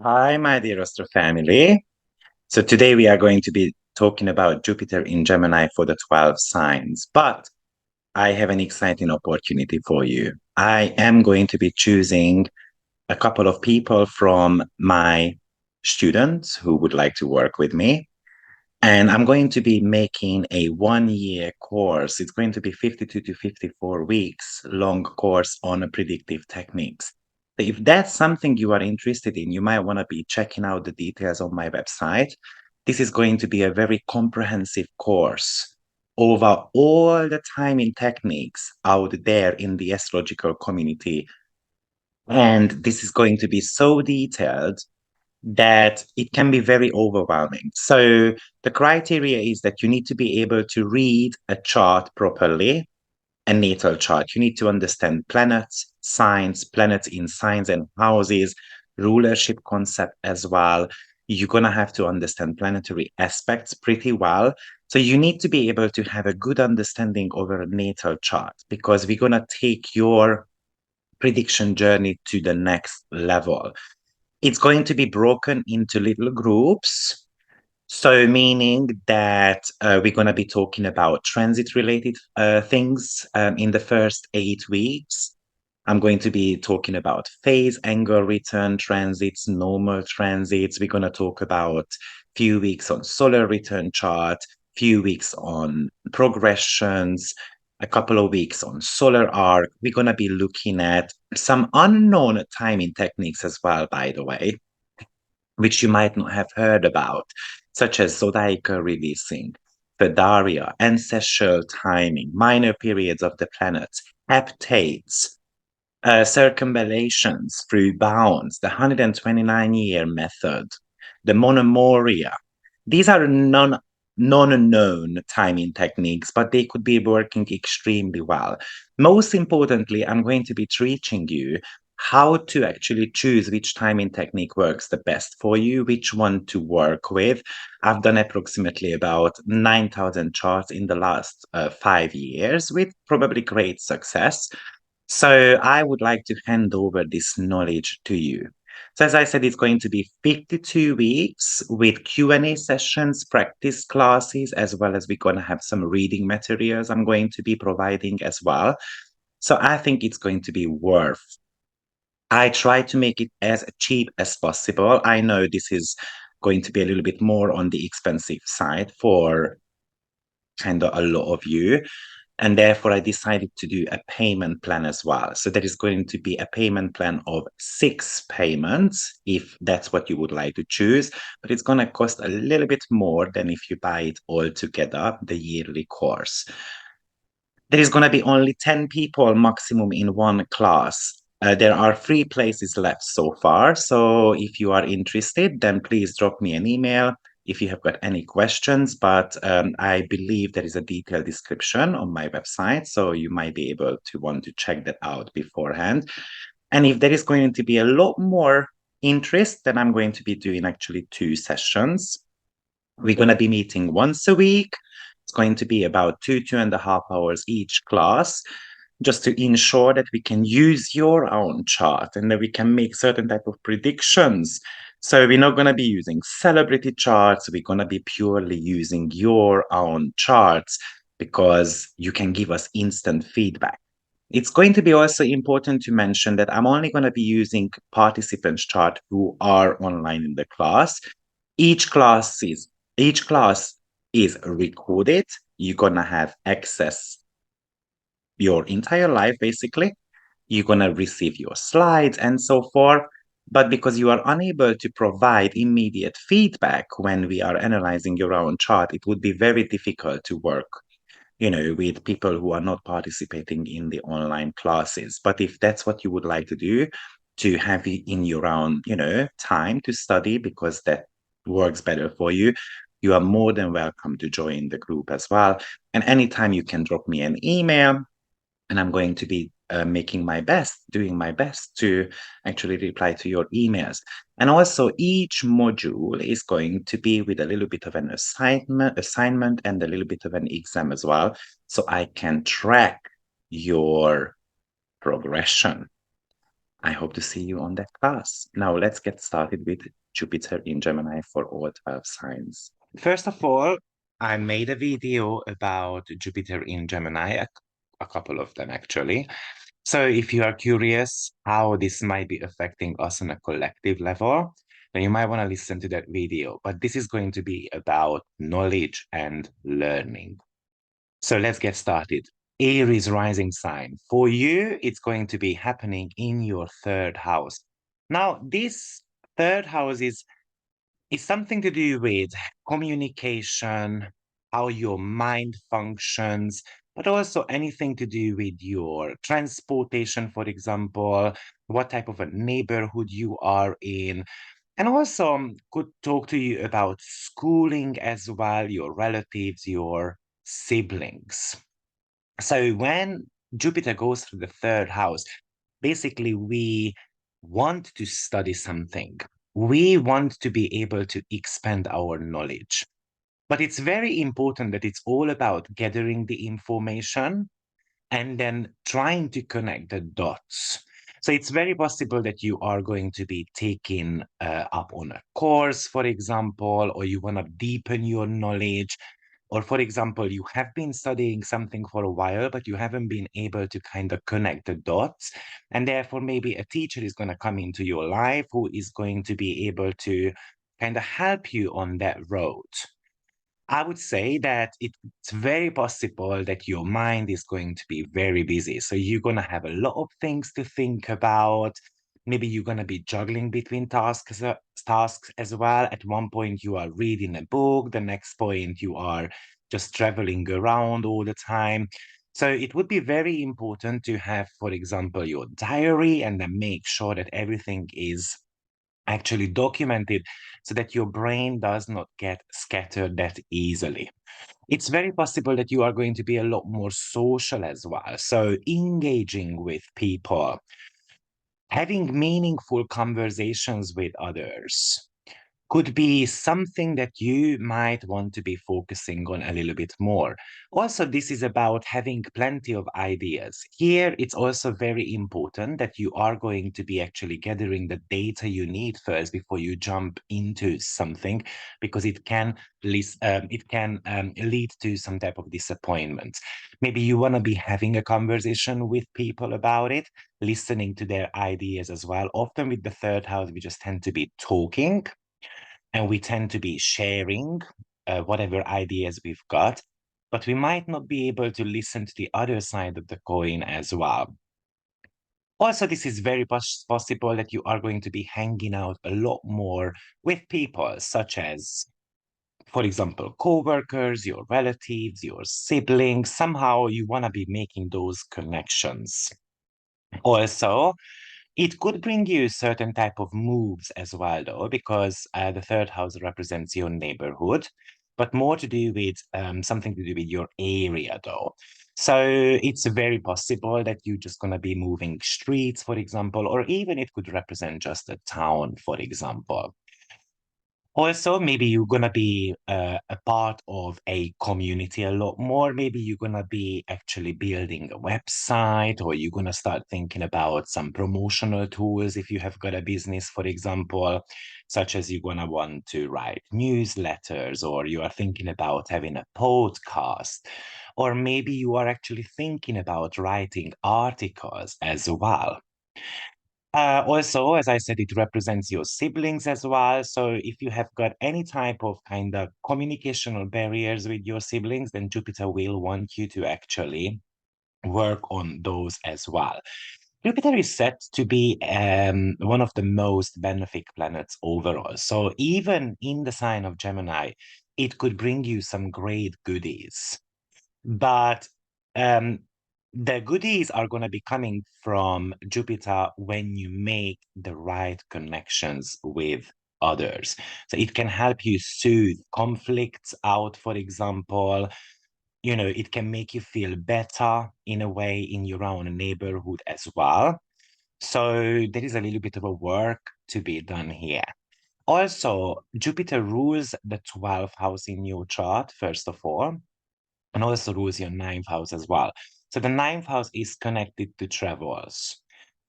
Hi, my dear Astro family. So today we are going to be talking about Jupiter in Gemini for the 12 signs, but I have an exciting opportunity for you. I am going to be choosing a couple of people from my students who would like to work with me. And I'm going to be making a 1 year course. It's going to be 52 to 54 weeks long course on predictive techniques. So if that's something you are interested in, you might want to be checking out the details on my website. This is going to be a very comprehensive course over all the timing techniques out there in the astrological community. And this is going to be so detailed that it can be very overwhelming. So the criteria is that you need to be able to read a chart properly, a natal chart. You need to understand planets, signs, planets in signs and houses, rulership concept as well. You're going to have to understand planetary aspects pretty well. So you need to be able to have a good understanding of a natal chart because we're going to take your prediction journey to the next level. It's going to be broken into little groups. So, meaning that we're going to be talking about transit related things in the first 8 weeks. I'm going to be talking about phase, angle, return transits, normal transits. We're going to talk about few weeks on solar return chart, few weeks on progressions, a couple of weeks on solar arc. We're going to be looking at some unknown timing techniques as well, by the way, which you might not have heard about, such as Zodiac releasing, Fedaria, ancestral timing, minor periods of the planets, heptates, circumvallations through bounds, the 129-year method, the monomoria. These are non-known timing techniques, but they could be working extremely well. Most importantly, I'm going to be teaching you how to actually choose which timing technique works the best for you, which one to work with. I've done approximately about 9,000 charts in the last 5 years with probably great success. So I would like to hand over this knowledge to you. So as I said, it's going to be 52 weeks with Q&A sessions, practice classes, as well as we're going to have some reading materials I'm going to be providing as well. So I think it's going to be worth. I try to make it as cheap as possible. I know this is going to be a little bit more on the expensive side for kind of a lot of you. And therefore, I decided to do a payment plan as well. So there is going to be a payment plan of 6 payments, if that's what you would like to choose. But it's going to cost a little bit more than if you buy it all together, the yearly course. There is going to be only 10 people maximum in one class. There are 3 places left so far. So if you are interested, then please drop me an email if you have got any questions. But I believe there is a detailed description on my website. So you might be able to want to check that out beforehand. And if there is going to be a lot more interest, then I'm going to be doing actually 2 sessions. We're going to be meeting once a week. It's going to be about 2.5 hours each class, just to ensure that we can use your own chart and that we can make certain type of predictions. So we're not going to be using celebrity charts. We're going to be purely using your own charts because you can give us instant feedback. It's going to be also important to mention that I'm only going to be using participants' chart who are online in the class. Each class is each class is recorded. You're gonna have access your entire life, basically. You're gonna receive your slides and so forth. But because you are unable to provide immediate feedback when we are analyzing your own chart, it would be very difficult to work, with people who are not participating in the online classes. But if that's what you would like to do, to have it in your own, time to study because that works better for you, you are more than welcome to join the group as well. And anytime you can drop me an email, and I'm going to be doing my best to actually reply to your emails. And also, each module is going to be with a little bit of an assignment and a little bit of an exam as well, so I can track your progression. I hope to see you on that class. Now let's get started with Jupiter in Gemini for all 12 signs. First of all, I made a video about Jupiter in Gemini, a couple of them actually. So if you are curious how this might be affecting us on a collective level, then you might want to listen to that video. But this is going to be about knowledge and learning. So let's get started. Aries rising sign. For you, it's going to be happening in your third house. Now, this third house is something to do with communication, how your mind functions, but also anything to do with your transportation, for example, what type of a neighborhood you are in. And also could talk to you about schooling as well, your relatives, your siblings. So when Jupiter goes through the third house, basically we want to study something. We want to be able to expand our knowledge. But it's very important that it's all about gathering the information and then trying to connect the dots. So it's very possible that you are going to be taking up on a course, for example, or you want to deepen your knowledge. Or, for example, you have been studying something for a while, but you haven't been able to kind of connect the dots. And therefore, maybe a teacher is going to come into your life who is going to be able to kind of help you on that road. I would say that it's very possible that your mind is going to be very busy. So you're going to have a lot of things to think about. Maybe you're going to be juggling between tasks as well. At one point, you are reading a book. The next point, you are just traveling around all the time. So it would be very important to have, for example, your diary and then make sure that everything is actually documented so that your brain does not get scattered that easily. It's very possible that you are going to be a lot more social as well. So engaging with people, having meaningful conversations with others could be something that you might want to be focusing on a little bit more. Also, this is about having plenty of ideas. Here, it's also very important that you are going to be actually gathering the data you need first before you jump into something, because it can lead to some type of disappointment. Maybe you want to be having a conversation with people about it, listening to their ideas as well. Often with the third house, we just tend to be talking and we tend to be sharing whatever ideas we've got, but we might not be able to listen to the other side of the coin as well. Also, this is very possible that you are going to be hanging out a lot more with people, such as, for example, co-workers, your relatives, your siblings. Somehow you want to be making those connections. Also, it could bring you certain type of moves as well, though, because the third house represents your neighborhood, but more to do with something to do with your area, though. So it's very possible that you're just going to be moving streets, for example, or even it could represent just a town, for example. Also, maybe you're gonna be a part of a community a lot more. Maybe you're gonna be actually building a website, or you're gonna start thinking about some promotional tools if you have got a business, for example, such as you're gonna want to write newsletters, or you are thinking about having a podcast, or maybe you are actually thinking about writing articles as well. Also, as I said, it represents your siblings as well. So if you have got any type of kind of communicational barriers with your siblings, then Jupiter will want you to actually work on those as well. Jupiter is set to be one of the most benefic planets overall. So even in the sign of Gemini, it could bring you some great goodies. But um, the goodies are going to be coming from Jupiter when you make the right connections with others. So it can help you soothe conflicts out, for example. You know, it can make you feel better in a way in your own neighborhood as well. So there is a little bit of a work to be done here. Also, Jupiter rules the 12th house in your chart, first of all, and also rules your ninth house as well. So the ninth house is connected to travels.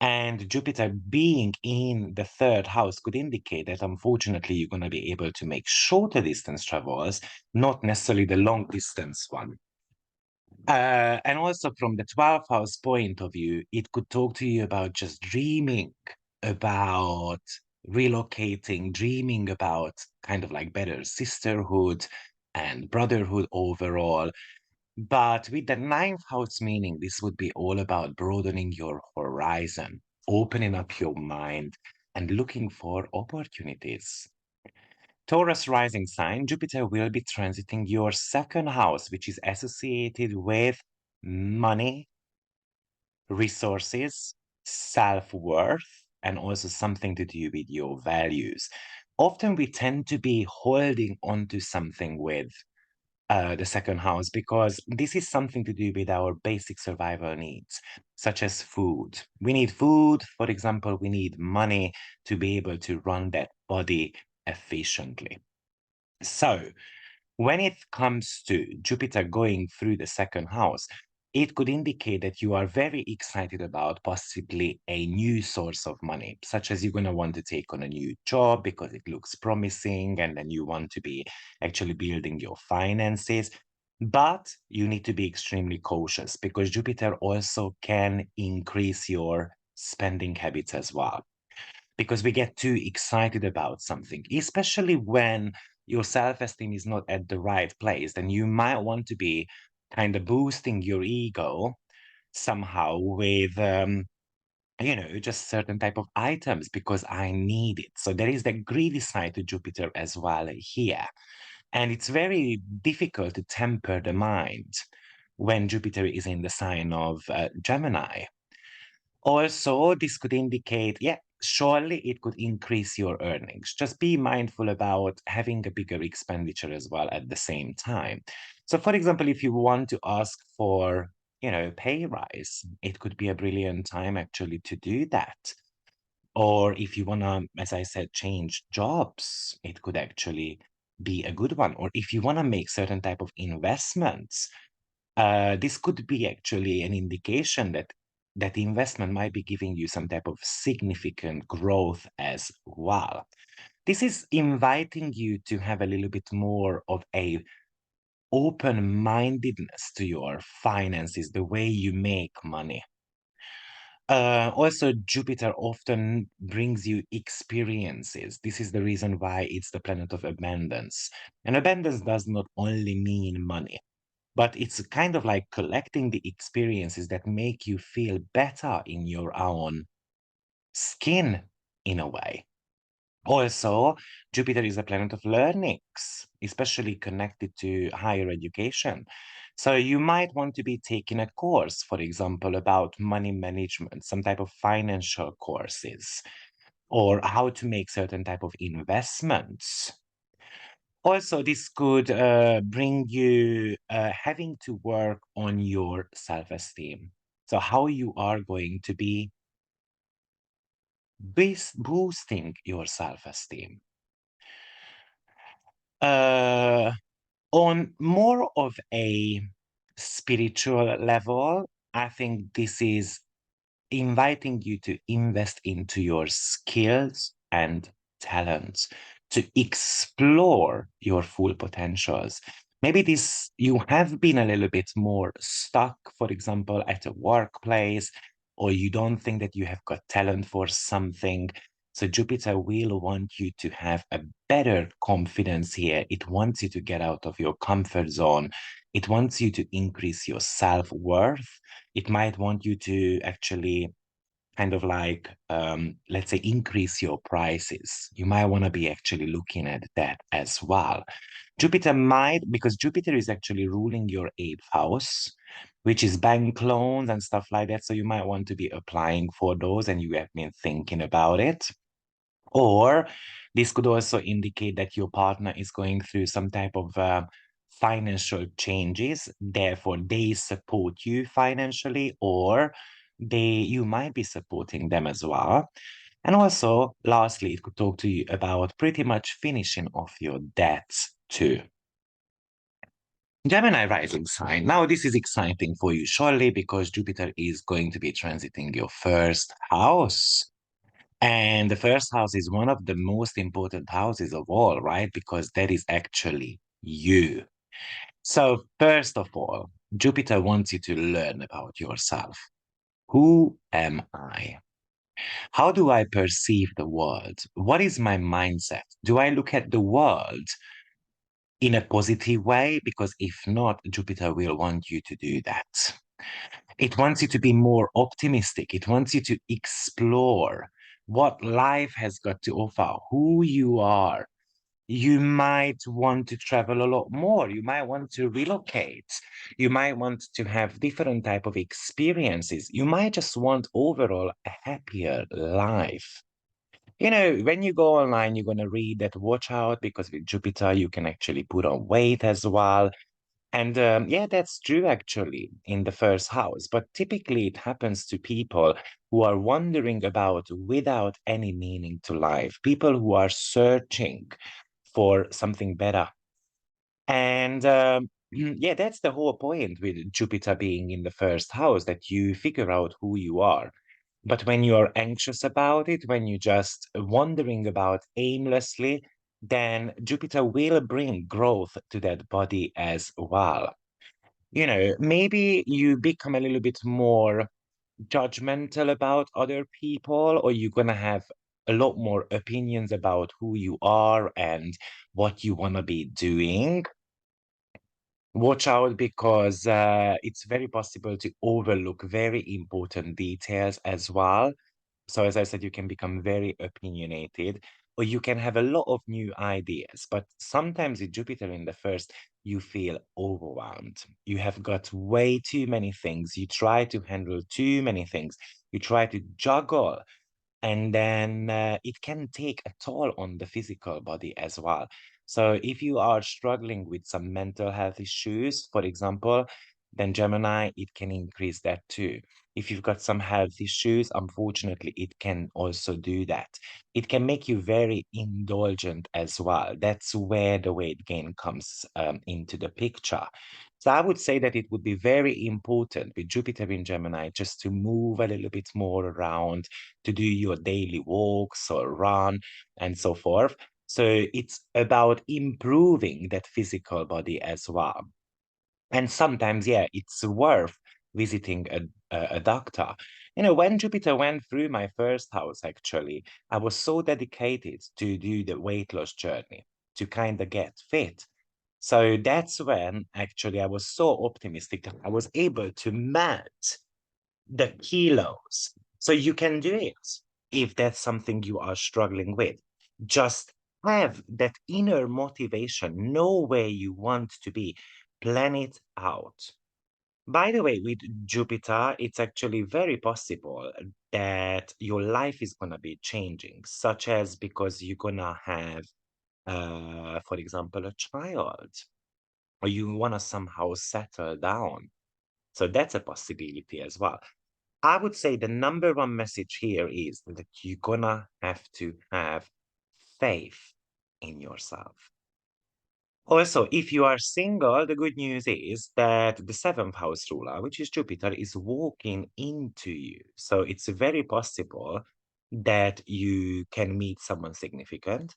And Jupiter being in the third house could indicate that unfortunately you're going to be able to make shorter distance travels, not necessarily the long distance one. And also from the 12th house point of view, it could talk to you about just dreaming about relocating, dreaming about kind of like better sisterhood and brotherhood overall. But with the ninth house meaning, this would be all about broadening your horizon, opening up your mind, and looking for opportunities. Taurus rising sign, Jupiter will be transiting your second house, which is associated with money, resources, self-worth, and also something to do with your values. Often we tend to be holding on to something with the second house because this is something to do with our basic survival needs, such as food. We need food, for example, we need money to be able to run that body efficiently. So, when it comes to Jupiter going through the second house, it could indicate that you are very excited about possibly a new source of money, such as you're going to want to take on a new job because it looks promising and then you want to be actually building your finances. But you need to be extremely cautious because Jupiter also can increase your spending habits as well because we get too excited about something, especially when your self-esteem is not at the right place, then you might want to be kind of boosting your ego somehow with just certain type of items because I need it. So there is that greedy side to Jupiter as well here. And it's very difficult to temper the mind when Jupiter is in the sign of Gemini. Also, this could indicate, yeah, surely it could increase your earnings. Just be mindful about having a bigger expenditure as well at the same time. So, for example, if you want to ask for, pay rise, it could be a brilliant time actually to do that. Or if you want to, as I said, change jobs, it could actually be a good one. Or if you want to make certain type of investments, this could be actually an indication that that investment might be giving you some type of significant growth as well. This is inviting you to have a little bit more of a open-mindedness to your finances, the way you make money. Also, Jupiter often brings you experiences. This is the reason why it's the planet of abundance. And abundance does not only mean money, but it's kind of like collecting the experiences that make you feel better in your own skin in a way. Also, Jupiter is a planet of learnings, especially connected to higher education. So you might want to be taking a course, for example, about money management, some type of financial courses, or how to make certain type of investments. Also, this could bring you having to work on your self-esteem. So how you are going to be boosting your self-esteem. Uh, on more of a spiritual level, I think this is inviting you to invest into your skills and talents, to explore your full potentials. Maybe this you have been a little bit more stuck, for example, at a workplace, or you don't think that you have got talent for something. So Jupiter will want you to have a better confidence here. It wants you to get out of your comfort zone. It wants you to increase your self-worth. It might want you to actually kind of like, let's say, increase your prices. You might want to be actually looking at that as well. Jupiter might, because Jupiter is actually ruling your eighth house, which is bank loans and stuff like that. So you might want to be applying for those and you have been thinking about it. Or this could also indicate that your partner is going through some type of financial changes. Therefore, they support you financially, or you might be supporting them as well. And also, lastly, it could talk to you about pretty much finishing off your debts too. Gemini rising sign. Now, this is exciting for you, surely, because Jupiter is going to be transiting your first house. And the first house is one of the most important houses of all, right? Because that is actually you. So, first of all, Jupiter wants you to learn about yourself. Who am I? How do I perceive the world? What is my mindset? Do I look at the world in a positive way? Because if not, Jupiter will want you to do that. It wants you to be more optimistic. It wants you to explore what life has got to offer, who you are. You might want to travel a lot more. You might want to relocate. You might want to have different type of experiences. You might just want overall a happier life. When you go online, you're going to read that watch out because with Jupiter, you can actually put on weight as well. And yeah, that's true actually in the first house. But typically, it happens to people who are wandering about without any meaning to life, people who are searching for something better. And yeah, that's the whole point with Jupiter being in the first house, that you figure out who you are. But when you're anxious about it, when you're just wandering about aimlessly, then Jupiter will bring growth to that body as well. Maybe you become a little bit more judgmental about other people, or you're going to have a lot more opinions about who you are and what you want to be doing. Watch out because it's very possible to overlook very important details as well. So, as I said, you can become very opinionated, or you can have a lot of new ideas. But sometimes with Jupiter in the first, you feel overwhelmed. You have got way too many things. You try to handle too many things. You try to juggle, and then it can take a toll on the physical body as well. So if you are struggling with some mental health issues, for example, then Gemini, it can increase that too. If you've got some health issues, unfortunately, it can also do that. It can make you very indulgent as well. That's where the weight gain comes into the picture. So I would say that it would be very important with Jupiter in Gemini just to move a little bit more around, to do your daily walks or run and so forth. So it's about improving that physical body as well. And sometimes, yeah, it's worth visiting a doctor. When Jupiter went through my first house, actually, I was so dedicated to do the weight loss journey, to kind of get fit. So that's when actually I was so optimistic that I was able to match the kilos. So you can do it if that's something you are struggling with. Just have that inner motivation, know where you want to be, plan it out. By the way, with Jupiter, it's actually very possible that your life is going to be changing, such as because you're going to have, for example, a child, or you want to somehow settle down. So that's a possibility as well. I would say the number one message here is that you're gonna have to have faith in yourself. Also, if you are single, the good news is that the seventh house ruler, which is Jupiter, is walking into you. So it's very possible that you can meet someone significant.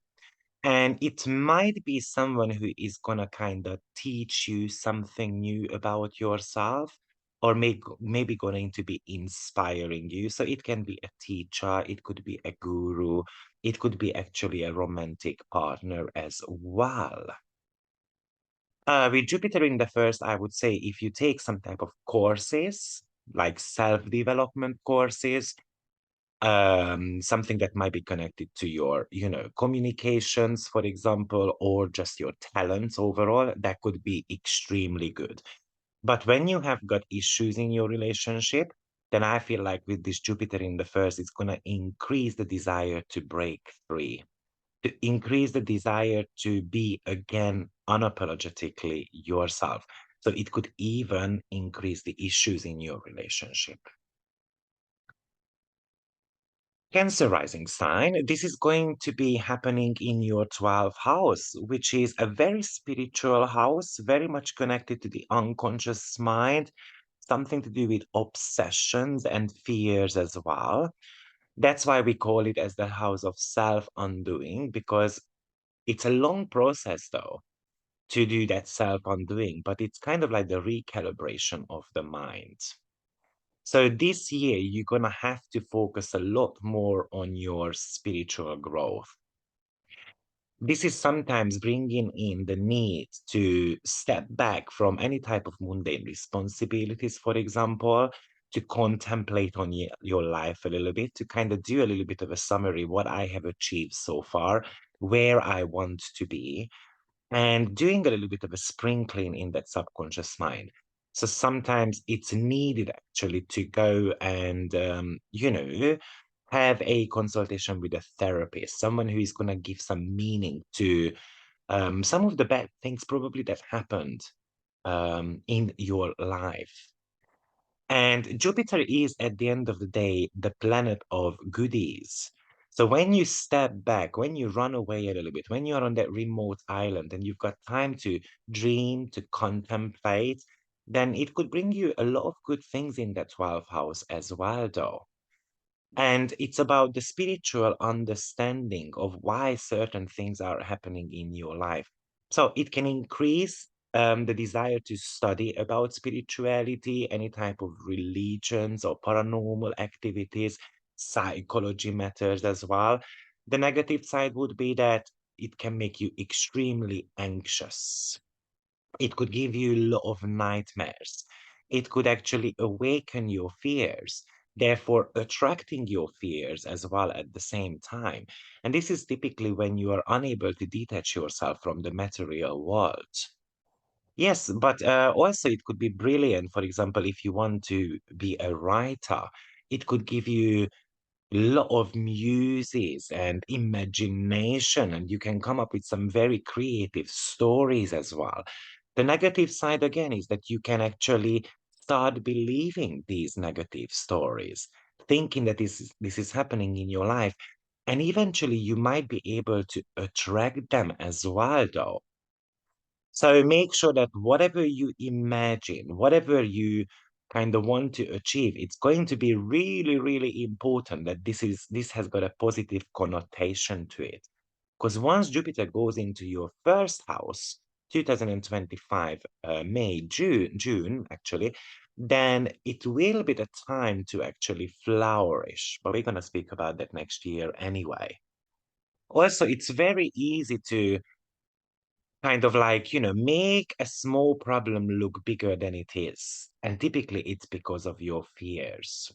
And it might be someone who is gonna kind of teach you something new about yourself, or maybe going to be inspiring you. So it can be a teacher, it could be a guru, it could be actually a romantic partner as well. With Jupiter in the first, I would say if you take some type of courses, like self-development courses, something that might be connected to your, communications, for example, or just your talents overall, that could be extremely good. But when you have got issues in your relationship, then I feel like with this Jupiter in the first, it's going to increase the desire to break free, to increase the desire to be again unapologetically yourself. So it could even increase the issues in your relationship. Cancer rising sign, this is going to be happening in your 12th house, which is a very spiritual house, very much connected to the unconscious mind, something to do with obsessions and fears as well. That's why we call it as the house of self-undoing, because it's a long process though to do that self-undoing, but it's kind of like the recalibration of the mind. So this year, you're going to have to focus a lot more on your spiritual growth. This is sometimes bringing in the need to step back from any type of mundane responsibilities, for example, to contemplate on your life a little bit, to kind of do a little bit of a summary, what I have achieved so far, where I want to be, and doing a little bit of a sprinkling in that subconscious mind. So sometimes it's needed actually to go and, have a consultation with a therapist, someone who is going to give some meaning to some of the bad things probably that happened in your life. And Jupiter is, at the end of the day, the planet of goodies. So when you step back, when you run away a little bit, when you're on that remote island and you've got time to dream, to contemplate, then it could bring you a lot of good things in that 12th house as well, though. And it's about the spiritual understanding of why certain things are happening in your life. So it can increase the desire to study about spirituality, any type of religions or paranormal activities, psychology matters as well. The negative side would be that it can make you extremely anxious. It could give you a lot of nightmares. It could actually awaken your fears, therefore attracting your fears as well at the same time. And this is typically when you are unable to detach yourself from the material world. Yes, but also it could be brilliant. For example, if you want to be a writer, it could give you lot of muses and imagination, and you can come up with some very creative stories as well. The negative side again is that you can actually start believing these negative stories, thinking that this is happening in your life, and eventually you might be able to attract them as well, though. So make sure that whatever you imagine, whatever you kind of want to achieve, it's going to be really, really important that this has got a positive connotation to it. Because once Jupiter goes into your first house, 2025, May, June, actually, then it will be the time to actually flourish. But we're going to speak about that next year anyway. Also, it's very easy to kind of like, make a small problem look bigger than it is. And typically it's because of your fears.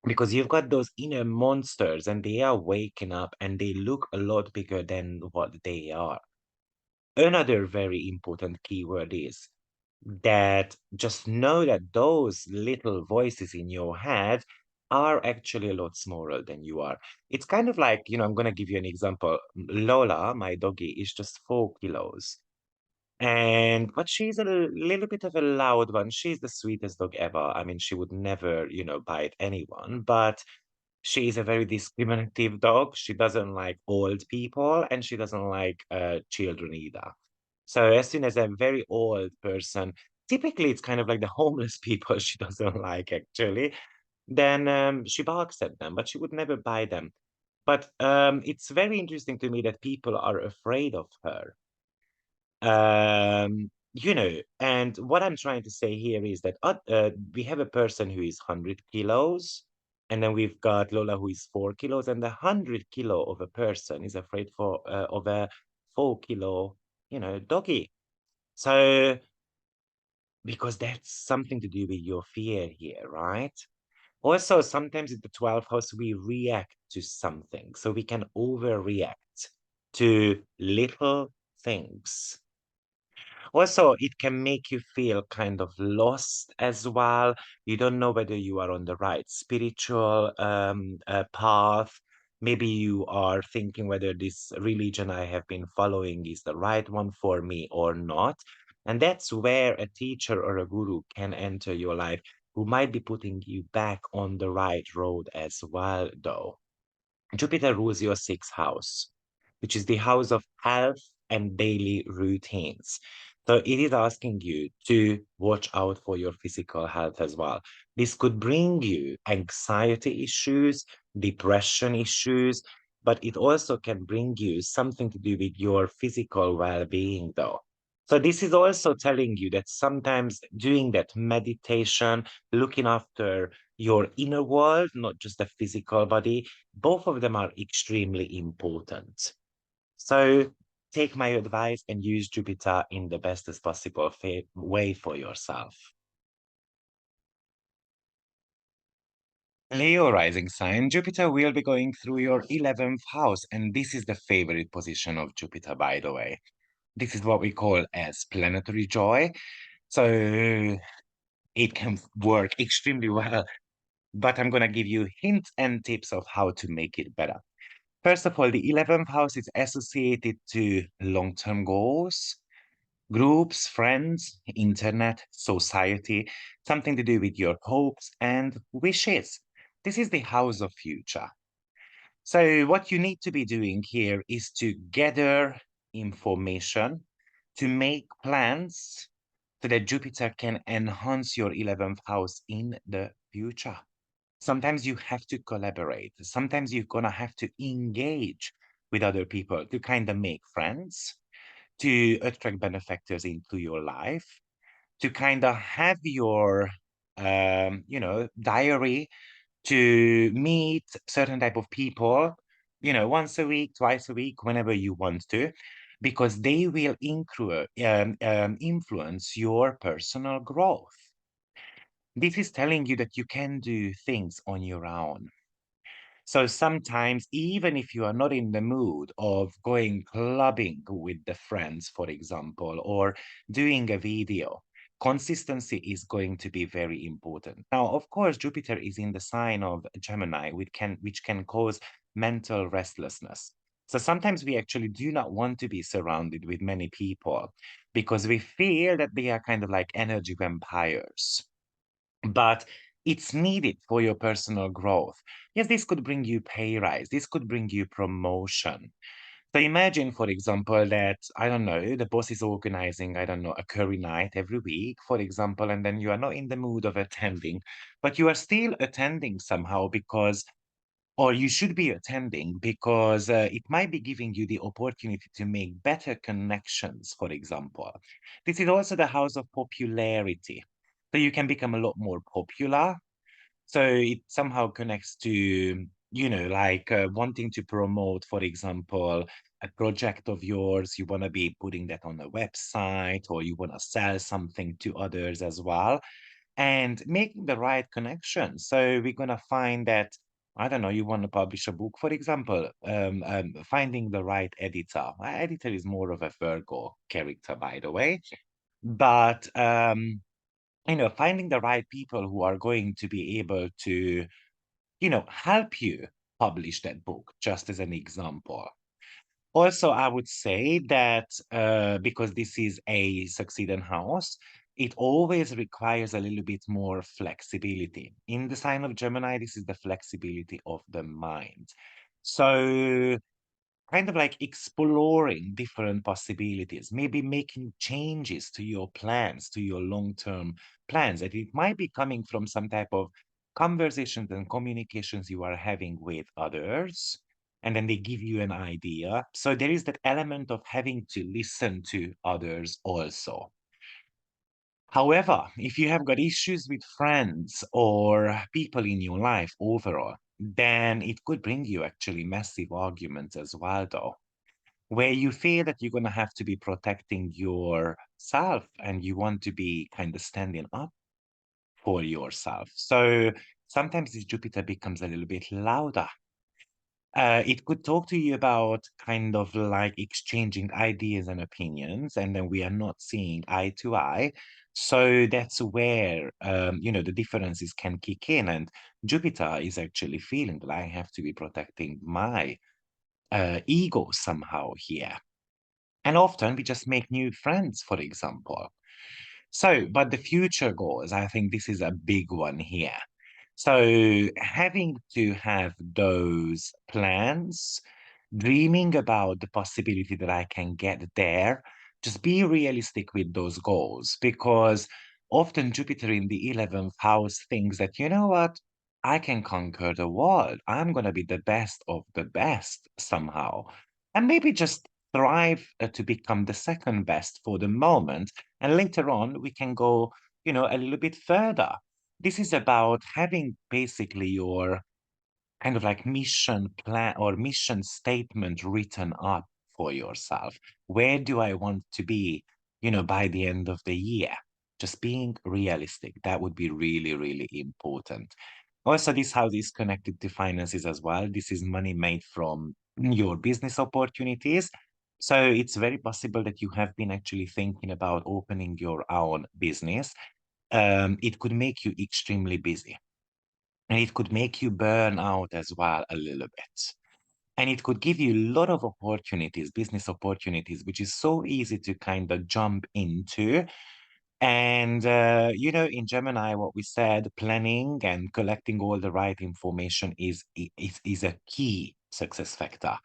Because you've got those inner monsters and they are waking up and they look a lot bigger than what they are. Another very important keyword is that just know that those little voices in your head are actually a lot smaller than you are. It's kind of like, I'm going to give you an example. Lola, my doggy, is just 4 kilos. And but she's a little bit of a loud one. She's the sweetest dog ever. I mean, she would never, bite anyone, but she's a very discriminative dog. She doesn't like old people and she doesn't like children either. So as soon as a very old person, typically it's kind of like the homeless people she doesn't like actually, then she barks at them, but she would never bite them. But it's very interesting to me that people are afraid of her. And what I'm trying to say here is that we have a person who is 100 kilos, and then we've got Lola who is 4 kilos, and the 100 kilo of a person is afraid of a 4 kilo, doggy. So because that's something to do with your fear here, right? Also, sometimes in the 12th house, we react to something. So we can overreact to little things. Also, it can make you feel kind of lost as well. You don't know whether you are on the right spiritual path. Maybe you are thinking whether this religion I have been following is the right one for me or not. And that's where a teacher or a guru can enter your life who might be putting you back on the right road as well, though. Jupiter rules your sixth house, which is the house of health and daily routines. So it is asking you to watch out for your physical health as well. This could bring you anxiety issues, depression issues, but it also can bring you something to do with your physical well-being, though. So this is also telling you that sometimes doing that meditation, looking after your inner world, not just the physical body, both of them are extremely important. So take my advice and use Jupiter in the bestest possible way for yourself. Leo rising sign, Jupiter will be going through your 11th house, and this is the favorite position of Jupiter, by the way. This is what we call as planetary joy. So it can work extremely well, but I'm going to give you hints and tips of how to make it better. First of all, the 11th house is associated to long-term goals, groups, friends, internet, society, something to do with your hopes and wishes. This is the house of future. So what you need to be doing here is to gather information, to make plans so that Jupiter can enhance your 11th house in the future. Sometimes you have to collaborate. Sometimes you're going to have to engage with other people to kind of make friends, to attract benefactors into your life, to kind of have your, diary to meet certain type of people, once a week, twice a week, whenever you want to, because they will influence your personal growth. This is telling you that you can do things on your own. So sometimes, even if you are not in the mood of going clubbing with the friends, for example, or doing a video, consistency is going to be very important. Now, of course, Jupiter is in the sign of Gemini, which can cause mental restlessness. So sometimes we actually do not want to be surrounded with many people because we feel that they are kind of like energy vampires, but it's needed for your personal growth. Yes, this could bring you pay rise. This could bring you promotion. So imagine, for example, that, I don't know, the boss is organizing, I don't know, a curry night every week, for example, and then you are not in the mood of attending, but you are still attending somehow because, or you should be attending because it might be giving you the opportunity to make better connections, for example. This is also the house of popularity. So you can become a lot more popular. So it somehow connects to, like wanting to promote, for example, a project of yours. You want to be putting that on a website, or you want to sell something to others as well, and making the right connection. So we're going to find that, I don't know, you want to publish a book, for example, finding the right editor. My editor is more of a Virgo character, by the way, but finding the right people who are going to be able to, help you publish that book, just as an example. Also, I would say that because this is a succeeding house, it always requires a little bit more flexibility. In the sign of Gemini, this is the flexibility of the mind. So kind of like exploring different possibilities, maybe making changes to your plans, to your long-term plans. And it might be coming from some type of conversations and communications you are having with others, and then they give you an idea. So there is that element of having to listen to others also. However, if you have got issues with friends or people in your life overall, then it could bring you actually massive arguments as well, though, where you feel that you're going to have to be protecting yourself and you want to be kind of standing up for yourself. So sometimes this Jupiter becomes a little bit louder. It could talk to you about kind of like exchanging ideas and opinions, and then we are not seeing eye to eye. So that's where, the differences can kick in. And Jupiter is actually feeling that I have to be protecting my ego somehow here. And often we just make new friends, for example. So, but the future goals, I think this is a big one here. So having to have those plans, dreaming about the possibility that I can get there, just be realistic with those goals because often Jupiter in the 11th house thinks that, you know what, I can conquer the world. I'm going to be the best of the best somehow. And maybe just thrive to become the second best for the moment. And later on, we can go, a little bit further. This is about having basically your kind of like mission plan or mission statement written up for yourself. Where do I want to be, by the end of the year? Just being realistic. That would be really, really important. Also, this house is connected to finances as well. This is money made from your business opportunities. So it's very possible that you have been actually thinking about opening your own business. It could make you extremely busy and it could make you burn out as well a little bit. And it could give you a lot of opportunities, business opportunities, which is so easy to kind of jump into. And, in Gemini, what we said, planning and collecting all the right information is a key success factor.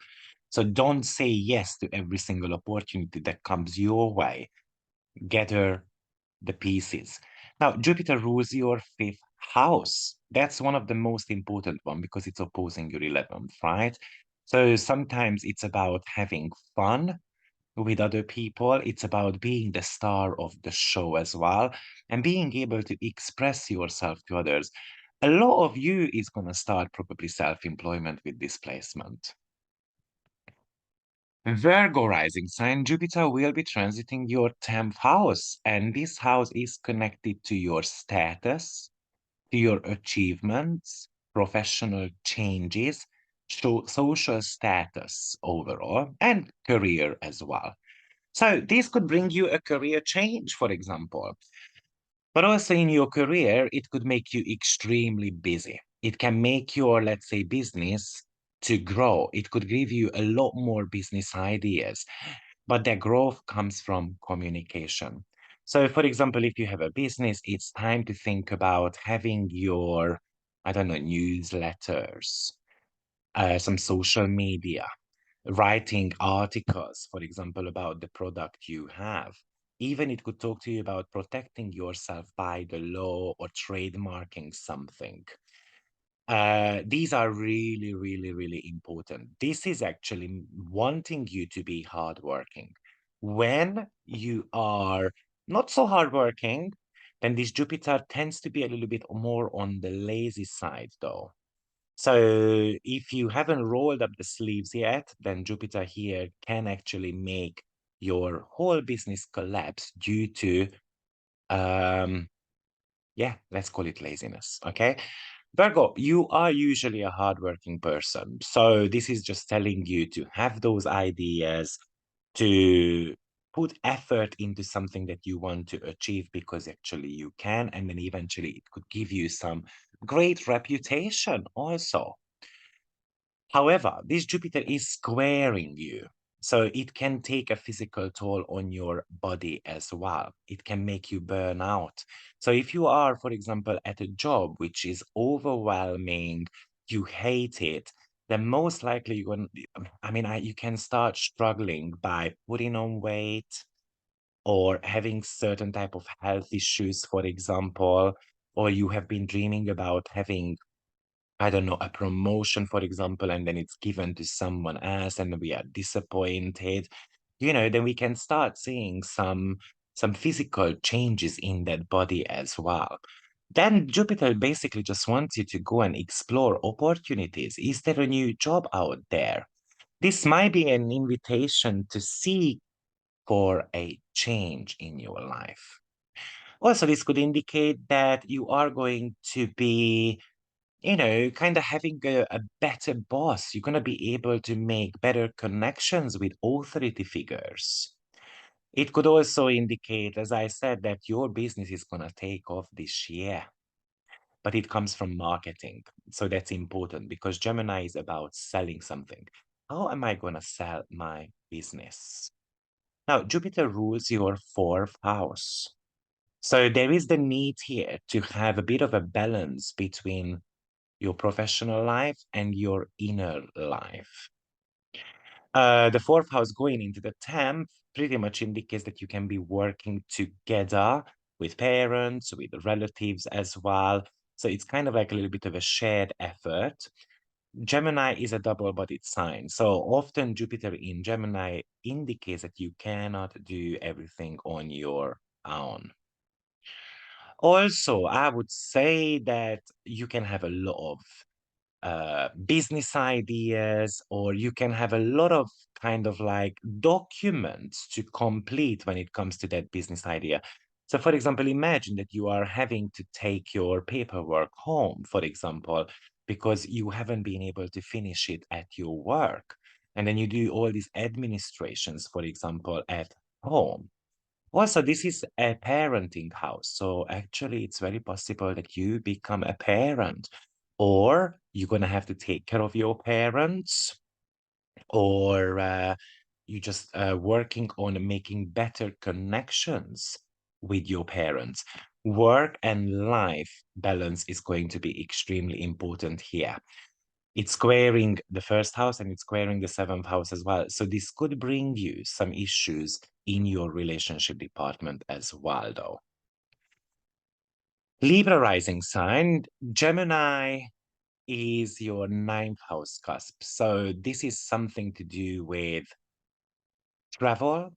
So don't say yes to every single opportunity that comes your way. Gather the pieces. Now, Jupiter rules your fifth house. That's one of the most important one because it's opposing your 11th, right? So sometimes it's about having fun with other people. It's about being the star of the show as well and being able to express yourself to others. A lot of you is going to start probably self-employment with this placement. Virgo rising sign Jupiter will be transiting your 10th house, and this house is connected to your status, to your achievements, professional changes, social status overall, and career as well. So, this could bring you a career change, for example. But also in your career, it could make you extremely busy. It can make your, let's say, business to grow. It could give you a lot more business ideas, but the growth comes from communication. So, for example, if you have a business, it's time to think about having your, I don't know, newsletters, some social media, writing articles, for example, about the product you have. Even it could talk to you about protecting yourself by the law or trademarking something. These are really, really, really important. This is actually wanting you to be hardworking. When you are not so hardworking, then this Jupiter tends to be a little bit more on the lazy side, though. So if you haven't rolled up the sleeves yet, then Jupiter here can actually make your whole business collapse due to, um, yeah, let's call it laziness. Okay. Virgo, you are usually a hardworking person. So this is just telling you to have those ideas, to put effort into something that you want to achieve because actually you can. And then eventually it could give you some great reputation also. However, this Jupiter is squaring you. So it can take a physical toll on your body as well. It can make you burn out. So if you are, for example, at a job which is overwhelming, you hate it, then most likely you're going to, you can start struggling by putting on weight or having certain type of health issues, for example, or you have been dreaming about having I don't know, a promotion, for example, and then it's given to someone else and we are disappointed, then we can start seeing some physical changes in that body as well. Then Jupiter basically just wants you to go and explore opportunities. Is there a new job out there? This might be an invitation to seek for a change in your life. Also, this could indicate that you are going to be kind of having a better boss. You're going to be able to make better connections with authority figures. It could also indicate, as I said, that your business is going to take off this year, but it comes from marketing. So that's important because Gemini is about selling something. How am I going to sell my business? Now, Jupiter rules your fourth house. So there is the need here to have a bit of a balance between your professional life and your inner life. The fourth house going into the 10th pretty much indicates that you can be working together with parents, with relatives as well. So it's kind of like a little bit of a shared effort. Gemini is a double-bodied sign. So often Jupiter in Gemini indicates that you cannot do everything on your own. Also, I would say that you can have a lot of business ideas, or you can have a lot of kind of like documents to complete when it comes to that business idea. So, for example, imagine that you are having to take your paperwork home, for example, because you haven't been able to finish it at your work. And then you do all these administrations, for example, at home. Also, this is a parenting house. So actually, it's very possible that you become a parent, or you're going to have to take care of your parents, or you just working on making better connections with your parents. Work and life balance is going to be extremely important here. It's squaring the first house and it's squaring the seventh house as well. So this could bring you some issues in your relationship department as well, though. Libra rising sign, Gemini is your ninth house cusp. So this is something to do with travel.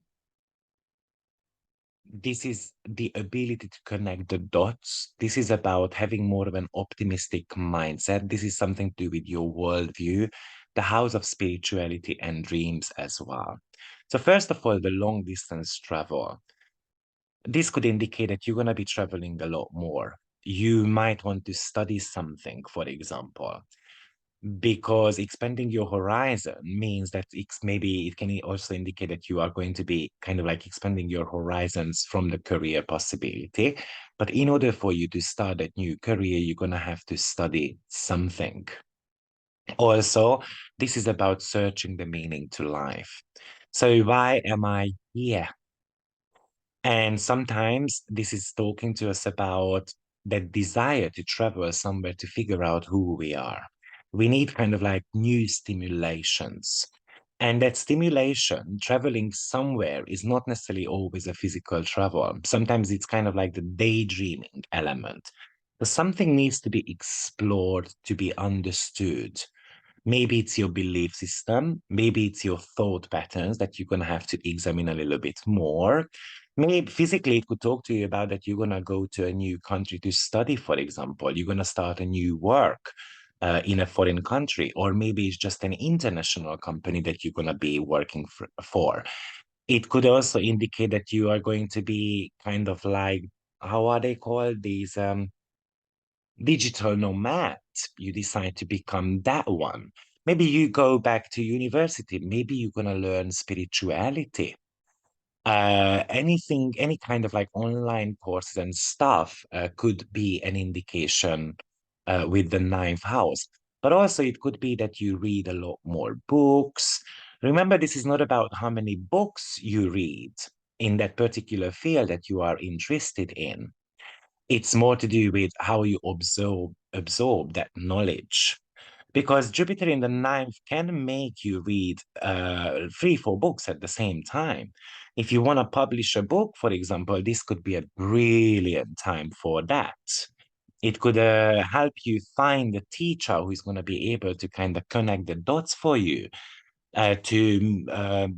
This is the ability to connect the dots. This is about having more of an optimistic mindset. This is something to do with your worldview, the house of spirituality and dreams as well. So, first of all, the long distance travel. This could indicate that you're going to be traveling a lot more. You might want to study something, for example, because expanding your horizon means that maybe it can also indicate that you are going to be kind of like expanding your horizons from the career possibility. But in order for you to start that new career, you're going to have to study something. Also, this is about searching the meaning to life. So, why am I here? And sometimes this is talking to us about that desire to travel somewhere to figure out who we are. We need kind of like new stimulations. And that stimulation, traveling somewhere, is not necessarily always a physical travel. Sometimes it's kind of like the daydreaming element. So something needs to be explored, to be understood. Maybe it's your belief system. Maybe it's your thought patterns that you're going to have to examine a little bit more. Maybe physically, it could talk to you about that you're going to go to a new country to study, for example. You're going to start a new work in a foreign country, or maybe it's just an international company that you're going to be working for. It could also indicate that you are going to be kind of like, how are they called? These digital nomad. You decide to become that one. Maybe you go back to university. Maybe you're going to learn spirituality. Anything, any kind of like online courses and stuff could be an indication with the ninth house. But also, it could be that you read a lot more books. Remember, this is not about how many books you read in that particular field that you are interested in. It's more to do with how you absorb that knowledge. Because Jupiter in the ninth can make you read three, four books at the same time. If you want to publish a book, for example, this could be a brilliant time for that. It could help you find a teacher who is going to be able to kind of connect the dots for you to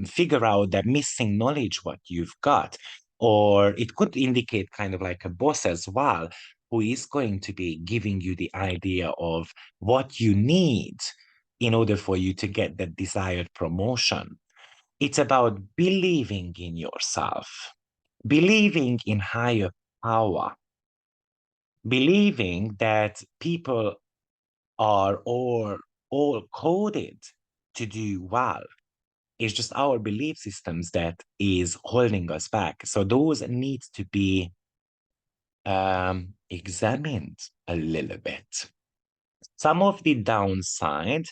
figure out that missing knowledge what you've got. Or it could indicate kind of like a boss as well, who is going to be giving you the idea of what you need in order for you to get that desired promotion. It's about believing in yourself, believing in higher power, believing that people are all coded to do well. It's just our belief systems that is holding us back. So those need to be examined a little bit. Some of the downside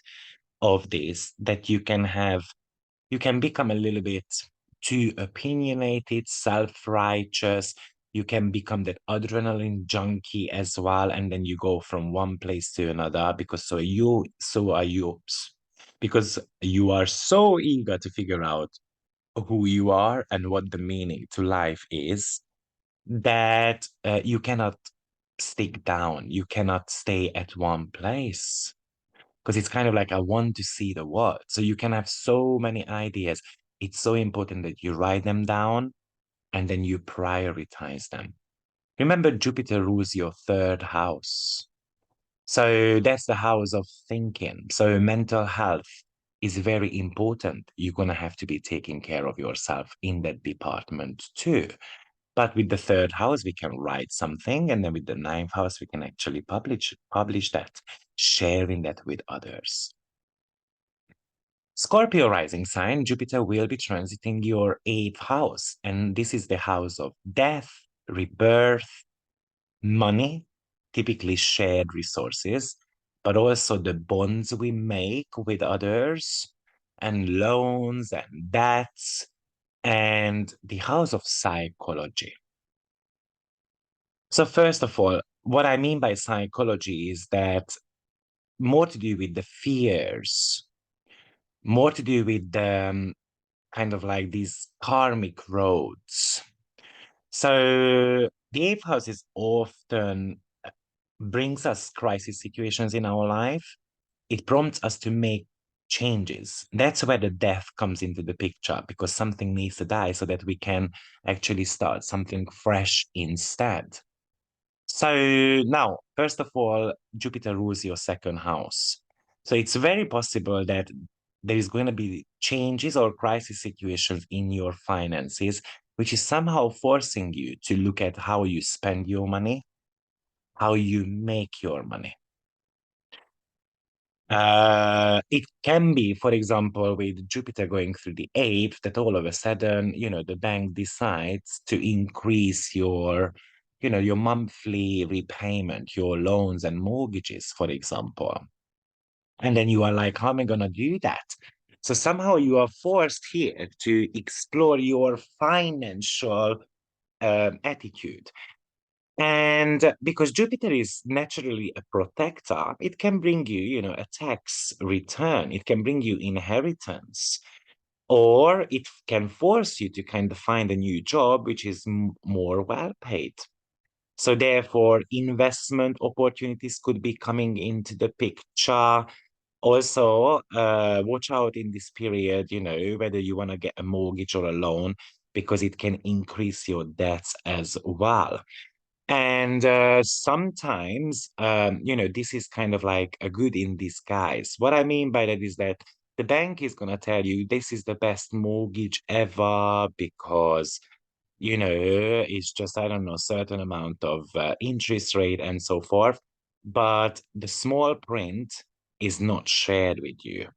of this that you can have, you can become a little bit too opinionated, self-righteous. You can become that adrenaline junkie as well, and then you go from one place to another because so are you, because you are so eager to figure out who you are and what the meaning to life is that you cannot stick down. You cannot stay at one place because it's kind of like, I want to see the world. So you can have so many ideas. It's so important that you write them down and then you prioritize them. Remember, Jupiter rules your third house. So that's the house of thinking. So mental health is very important. You're going to have to be taking care of yourself in that department too. But with the third house, we can write something, and then with the ninth house, we can actually publish that, sharing that with others. Scorpio rising sign, Jupiter will be transiting your eighth house, and this is the house of death, rebirth, money, typically shared resources, but also the bonds we make with others, and loans and debts, and the house of psychology. So, first of all, what I mean by psychology is that more to do with the fears, more to do with the kind of like these karmic roads. So, the eighth house is often brings us crisis situations in our life. It prompts us to make changes. That's where the death comes into the picture because something needs to die so that we can actually start something fresh instead. So now, first of all, Jupiter rules your second house. So it's very possible that there is going to be changes or crisis situations in your finances, which is somehow forcing you to look at how you spend your money, how you make your money. It can be, for example, with Jupiter going through the eighth, that all of a sudden, the bank decides to increase your monthly repayment, your loans and mortgages, for example. And then you are like, how am I going to do that? So somehow you are forced here to explore your financial attitude. And because Jupiter is naturally a protector, it can bring you, a tax return. It can bring you inheritance, or it can force you to kind of find a new job, which is more well paid. So therefore, investment opportunities could be coming into the picture. Also, watch out in this period, whether you want to get a mortgage or a loan, because it can increase your debts as well. And sometimes, this is kind of like a good in disguise. What I mean by that is that the bank is going to tell you this is the best mortgage ever because, it's just, I don't know, certain amount of interest rate and so forth. But the small print is not shared with you.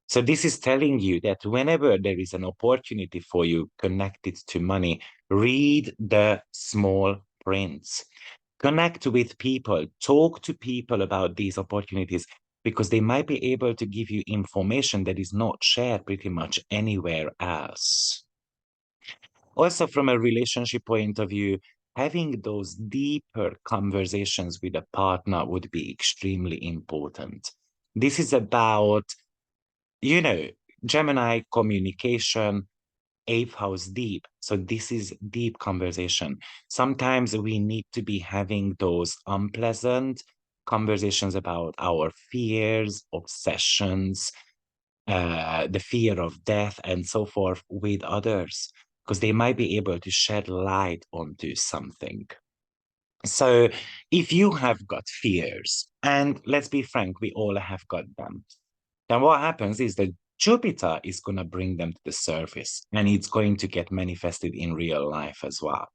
So this is telling you that whenever there is an opportunity for you connected to money, read the small prints. Connect with people, talk to people about these opportunities because they might be able to give you information that is not shared pretty much anywhere else. Also, from a relationship point of view, having those deeper conversations with a partner would be extremely important. This is about, you know, Gemini communication, eighth house deep. So this is deep conversation. Sometimes we need to be having those unpleasant conversations about our fears, obsessions, the fear of death, and so forth with others, because they might be able to shed light onto something. So if you have got fears, and let's be frank, we all have got them, then what happens is that Jupiter is going to bring them to the surface and it's going to get manifested in real life as well.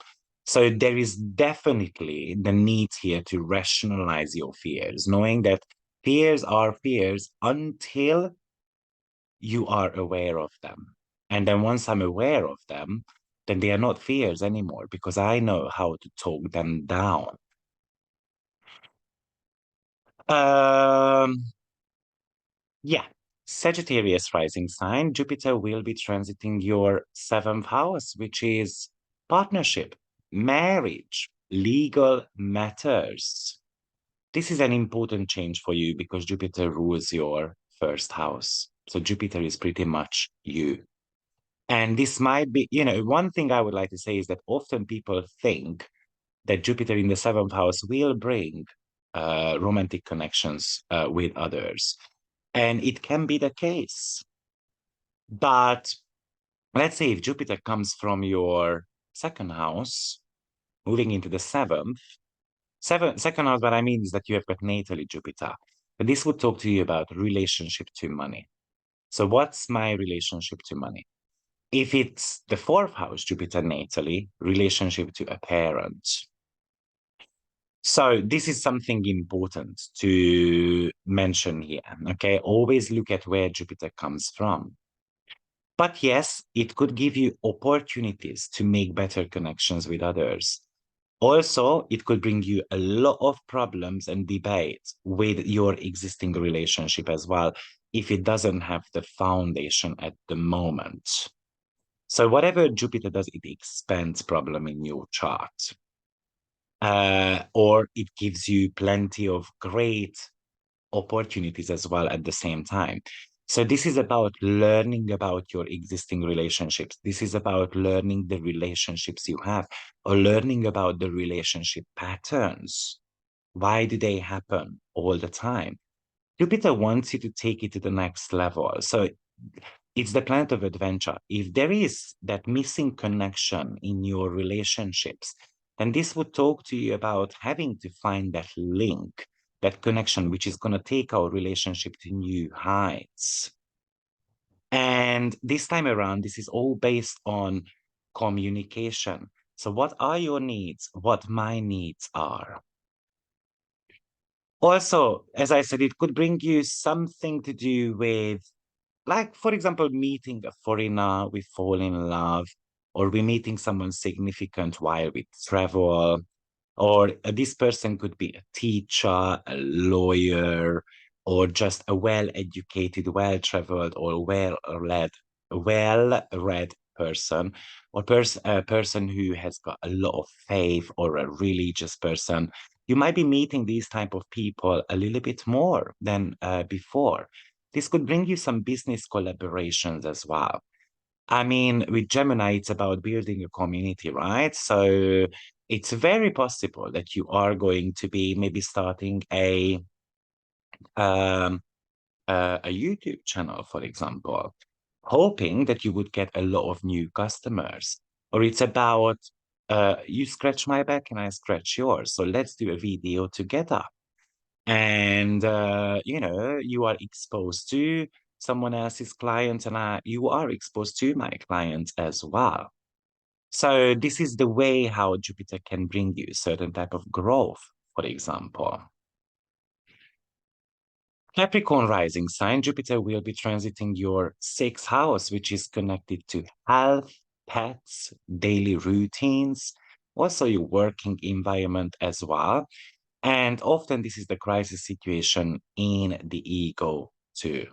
So there is definitely the need here to rationalize your fears, knowing that fears are fears until you are aware of them. And then once I'm aware of them, then they are not fears anymore because I know how to talk them down. Um, yeah. Sagittarius rising sign, Jupiter will be transiting your seventh house, which is partnership, marriage, legal matters. This is an important change for you because Jupiter rules your first house. So Jupiter is pretty much you. And this might be, one thing I would like to say is that often people think that Jupiter in the seventh house will bring romantic connections with others. And it can be the case. But let's say if Jupiter comes from your second house, moving into the second house, what I mean is that you have got natally Jupiter. But this would talk to you about relationship to money. So what's my relationship to money? If it's the fourth house, Jupiter natally, relationship to a parent. So this is something important to mention here, okay? Always look at where Jupiter comes from. But yes, it could give you opportunities to make better connections with others. Also, it could bring you a lot of problems and debates with your existing relationship as well, if it doesn't have the foundation at the moment. So whatever Jupiter does, it expands problem in your chart. Or it gives you plenty of great opportunities as well at the same time. So this is about learning about your existing relationships. This is about learning the relationships you have or learning about the relationship patterns. Why do they happen all the time? Jupiter wants you to take it to the next level. So it's the planet of adventure. If there is that missing connection in your relationships, then this would talk to you about having to find that link, that connection, which is going to take our relationship to new heights. And this time around, this is all based on communication. So what are your needs? What my needs are? Also, as I said, it could bring you something to do with, like, for example, meeting a foreigner, we fall in love, or we meeting someone significant while we travel, or this person could be a teacher, a lawyer, or just a well-educated, well-traveled, or well-read person, or a person who has got a lot of faith, or a religious person. You might be meeting these type of people a little bit more than before. This could bring you some business collaborations as well. I mean, with Gemini, it's about building a community, right? So it's very possible that you are going to be maybe starting um, a YouTube channel, for example, hoping that you would get a lot of new customers. Or it's about you scratch my back and I scratch yours. So let's do a video together. And you are exposed to someone else's client, and you are exposed to my client as well. So this is the way how Jupiter can bring you certain type of growth, for example. Capricorn rising sign, Jupiter will be transiting your sixth house, which is connected to health, pets, daily routines, also your working environment as well. And often this is the crisis situation in the ego too.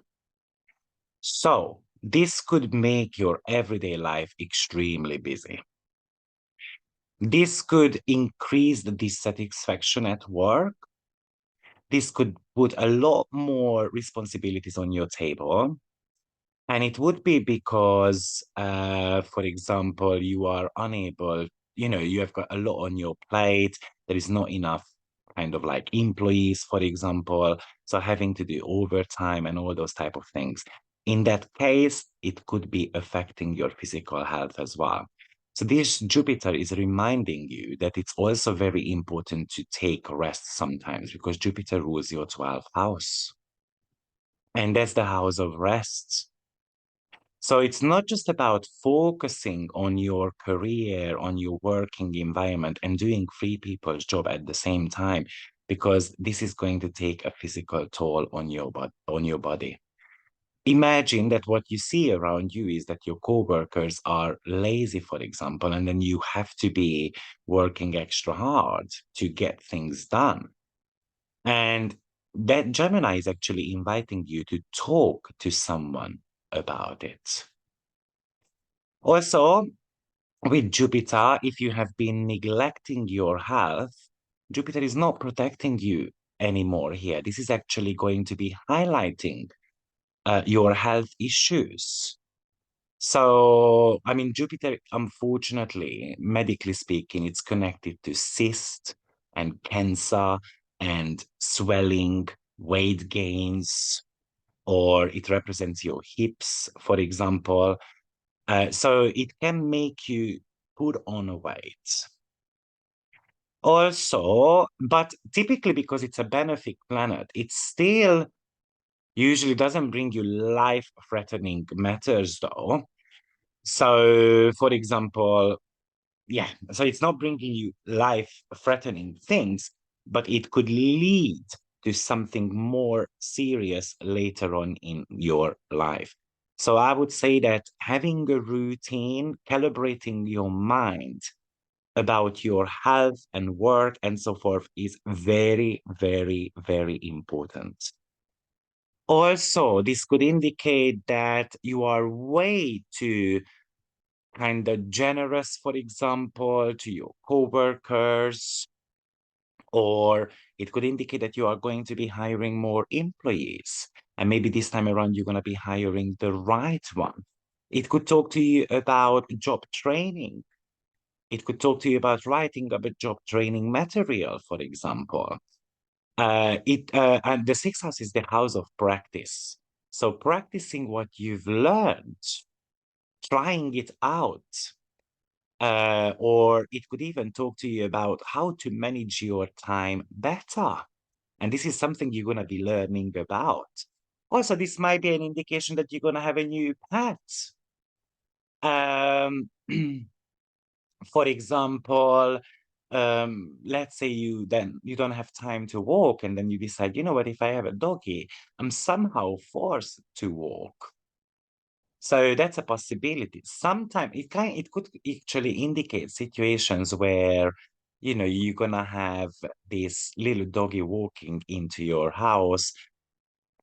So this could make your everyday life extremely busy. This could increase the dissatisfaction at work. This could put a lot more responsibilities on your table. And it would be because, for example, you are unable, you have got a lot on your plate. There is not enough kind of like employees, for example. So having to do overtime and all those type of things. In that case, it could be affecting your physical health as well. So this Jupiter is reminding you that it's also very important to take rest sometimes because Jupiter rules your 12th house. And that's the house of rest. So it's not just about focusing on your career, on your working environment, and doing three people's job at the same time, because this is going to take a physical toll on your body. Imagine that what you see around you is that your coworkers are lazy, for example, and then you have to be working extra hard to get things done. And that Gemini is actually inviting you to talk to someone about it. Also, with Jupiter, if you have been neglecting your health, Jupiter is not protecting you anymore here. This is actually going to be highlighting your health issues. So, I mean, Jupiter, unfortunately, medically speaking, it's connected to cyst and cancer and swelling, weight gains, or it represents your hips, for example. So it can make you put on a weight. Also, but typically because it's a benefic planet, it still usually doesn't bring you life-threatening matters, though. So, for example, yeah, so it's not bringing you life-threatening things, but it could lead to something more serious later on in your life. So I would say that having a routine, calibrating your mind about your health and work and so forth is very, very, very important. Also, this could indicate that you are way too kind of generous, for example, to your coworkers, or it could indicate that you are going to be hiring more employees. And maybe this time around, you're going to be hiring the right one. It could talk to you about job training. It could talk to you about writing up a job training material, for example. And the sixth house is the house of practice. So practicing what you've learned, trying it out, or it could even talk to you about how to manage your time better. And this is something you're going to be learning about. Also, this might be an indication that you're going to have a new pet. Um, for example, let's say you don't have time to walk, and then you decide, you know what, if I have a doggy, I'm somehow forced to walk. So that's a possibility. Sometimes it could actually indicate situations where, you know, you're gonna have this little doggy walking into your house,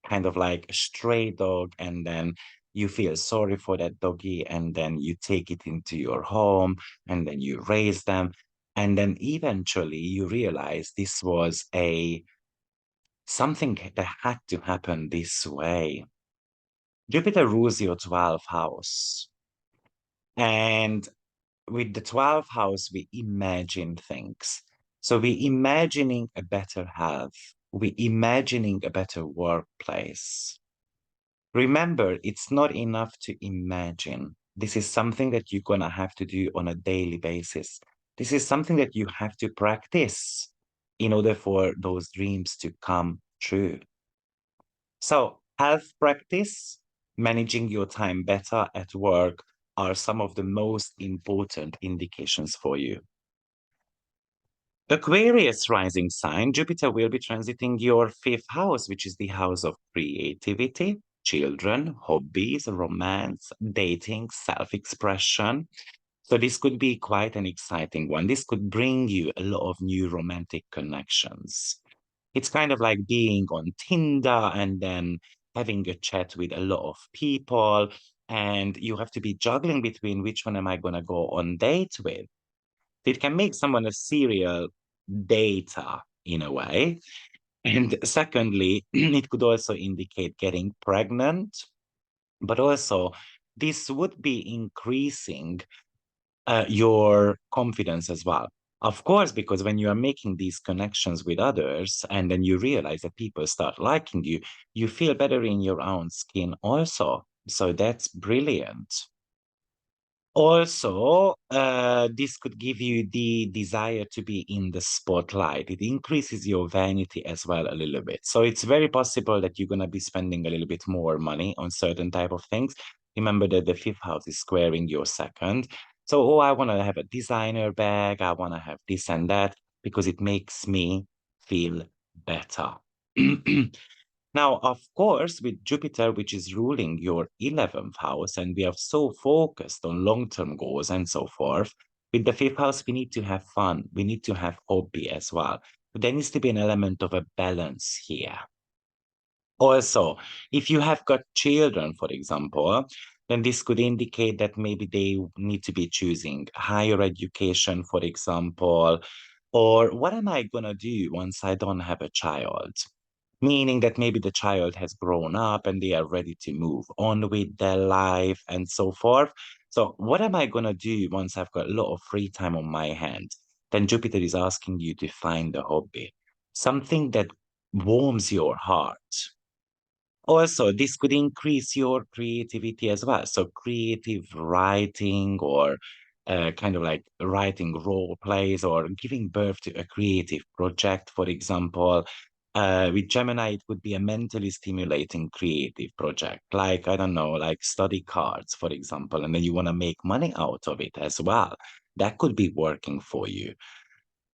kind of like a stray dog, and then you feel sorry for that doggy, and then you take it into your home, and then you raise them, and then eventually you realize this was a something that had to happen this way. Jupiter rules your 12th house. And with the 12th house, we imagine things. So we imagining a better health. We imagining a better workplace. Remember, it's not enough to imagine. This is something that you're gonna have to do on a daily basis. This is something that you have to practice in order for those dreams to come true. So, health practice, managing your time better at work are some of the most important indications for you. Aquarius rising sign, Jupiter will be transiting your fifth house, which is the house of creativity, children, hobbies, romance, dating, self-expression. So this could be quite an exciting one. This could bring you a lot of new romantic connections. It's kind of like being on Tinder and then having a chat with a lot of people, and you have to be juggling between which one am I going to go on date with. It can make someone a serial dater in a way. And secondly, it could also indicate getting pregnant, but also this would be increasing your confidence as well. Of course, because when you are making these connections with others and then you realize that people start liking you, you feel better in your own skin also. So that's brilliant. Also, this could give you the desire to be in the spotlight. It increases your vanity as well a little bit. So it's very possible that you're going to be spending a little bit more money on certain type of things. Remember that the fifth house is squaring your second. So, oh, I want to have a designer bag. I want to have this and that because it makes me feel better. Now, of course, with Jupiter, which is ruling your 11th house, and we are so focused on long-term goals and so forth, with the fifth house, we need to have fun. We need to have hobby as well. But there needs to be an element of a balance here. Also, if you have got children, for example, then this could indicate that maybe they need to be choosing higher education, for example, or what am I going to do once I don't have a child? Meaning that maybe the child has grown up and they are ready to move on with their life and so forth. So, what am I going to do once I've got a lot of free time on my hands? Then Jupiter is asking you to find a hobby, something that warms your heart. Also, this could increase your creativity as well. So, creative writing or kind of like writing role plays or giving birth to a creative project, for example. With Gemini, it would be a mentally stimulating creative project, like, I don't know, like study cards, for example, and then you want to make money out of it as well. That could be working for you.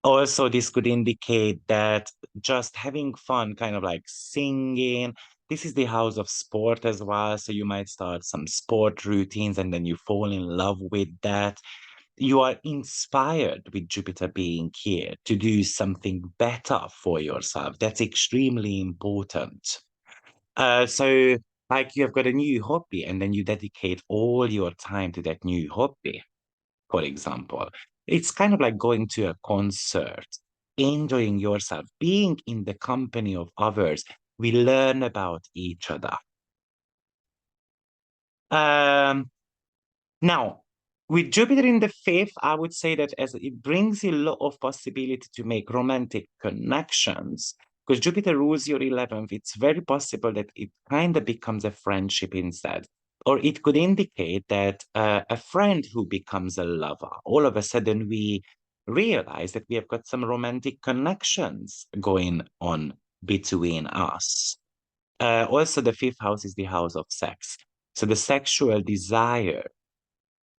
Also, this could indicate that just having fun, kind of like singing. This is the house of sport as well. So you might start some sport routines and then you fall in love with that. You are inspired with Jupiter being here to do something better for yourself. That's extremely important. So, like, you have got a new hobby and then you dedicate all your time to that new hobby, for example. It's kind of like going to a concert, enjoying yourself, being in the company of others. We learn about each other. Um, Now, with Jupiter in the fifth, I would say that as it brings you a lot of possibility to make romantic connections, because Jupiter rules your 11th, it's very possible that it kind of becomes a friendship instead. Or it could indicate that a friend who becomes a lover, all of a sudden we realize that we have got some romantic connections going on between us. Also, the fifth house is the house of sex. So the sexual desire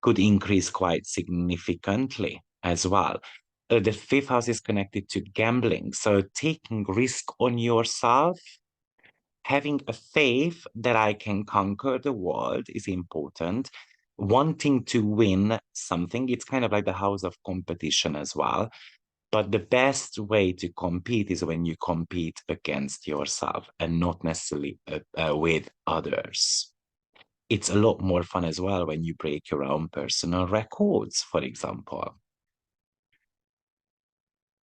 could increase quite significantly as well. The fifth house is connected to gambling. So taking risk on yourself, having a faith that I can conquer the world is important. Wanting to win something, it's kind of like the house of competition as well. But the best way to compete is when you compete against yourself and not necessarily with others. It's a lot more fun as well when you break your own personal records, for example.